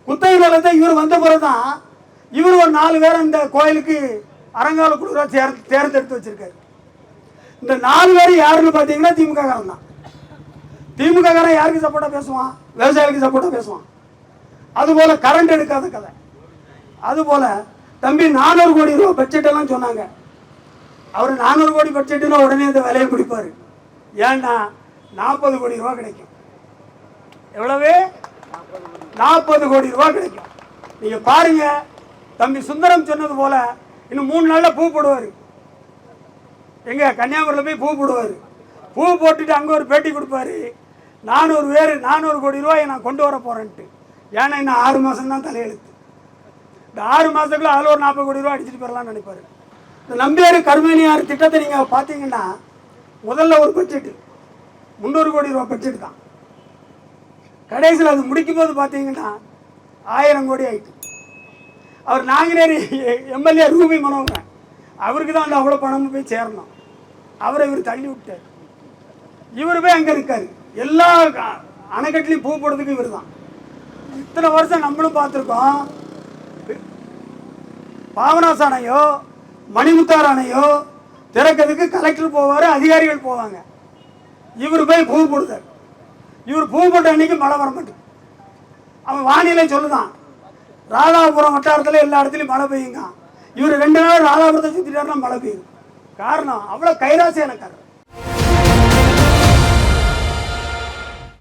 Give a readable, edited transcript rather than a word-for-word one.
குத்தகை நிலத்தை இவர் வந்த பிறகுதான் இவர் ஒரு 4 பேரை இந்த கோயிலுக்கு அறங்கால குழுவாக தேர்ந்தெடுத்து வச்சிருக்காரு. இந்த 4 பேர் யாருன்னு பார்த்தீங்கன்னா திமுக காரன் தான். திமுக காரன் யாருக்கு சப்போர்ட்டா பேசுவான்? விவசாயிகளுக்கு சப்போர்ட்டா பேசுவான். அதுபோல கரண்ட் எடுக்காத கதை. அதுபோல தம்பி 400 கோடி ரூபா பட்ஜெட் எல்லாம் சொன்னாங்க. அவர் 400 கோடி பட்ஜெட்டுன்னா உடனே இந்த விலையை கொடுப்பாரு. ஏன்னா 40 கோடி ரூபா கிடைக்கும். எவ்வளவு? 40 கோடி ரூபா கிடைக்கும். நீங்க பாருங்க, தம்பி சுந்தரம் சொன்னது போல இன்னும் 3 நாள்ல பூ போடுவார். எங்க கன்னியாகுமரியில் போய் பூ போடுவார். பூ போட்டுட்டு அங்கே ஒரு பேட்டி கொடுப்பாரு. 400 கோடி ரூபாயை நான் கொண்டு வர போறேன்ட்டு. ஏன்னா இன்னும் 6 மாதம் தான் தலையெழுத்து. இந்த 6 மாதத்துக்குள்ள அதில் ஒரு 40 கோடி ரூபா அடிச்சுட்டு போயிடலாம்னு நினைப்பாரு. இந்த நம்பியார் கருமேனியார் திட்டத்தை நீங்கள் பார்த்தீங்கன்னா முதல்ல ஒரு பட்ஜெட்டு 300 கோடி ரூபா பட்ஜெட் தான். கடைசியில் அது முடிக்கும் போது பார்த்தீங்கன்னா 1000 கோடி ஆயிட்டு. அவர் நாங்குநேரி எம்எல்ஏ ரூபி மனோகரன், அவருக்கு தான் அந்த அவ்வளோ பணமும் போய் சேரணும். அவரை இவர் தள்ளி விட்டார். இவர் போய் அங்கே இருக்காரு. எல்லா அணைக்கட்டிலையும் பூ போடுறதுக்கு இவர் தான். இத்தனை வருஷம் நம்மளும் பார்த்துருக்கோம். பாபநாச அணையோ மணிமுத்தார் அணையோ திறக்கிறதுக்கு கலெக்டர் போவார், அதிகாரிகள் போவாங்க. இவர் போய் பூ போடுதார். இவர் பூ போட்ட அன்னைக்கு மழை வர மாட்டேன். அவன் வானிலை சொல்லுதான், ராதாபுரம் வட்டாரத்தில் எல்லா இடத்துலையும் மழை பெய்யுங்க. இவர் 2 நாள் ராதாபுரத்தை சுற்றிட்டாருன்னா மழை பெய்யும். காரணம் அவ்வளோ கைராசியானக்காரர்.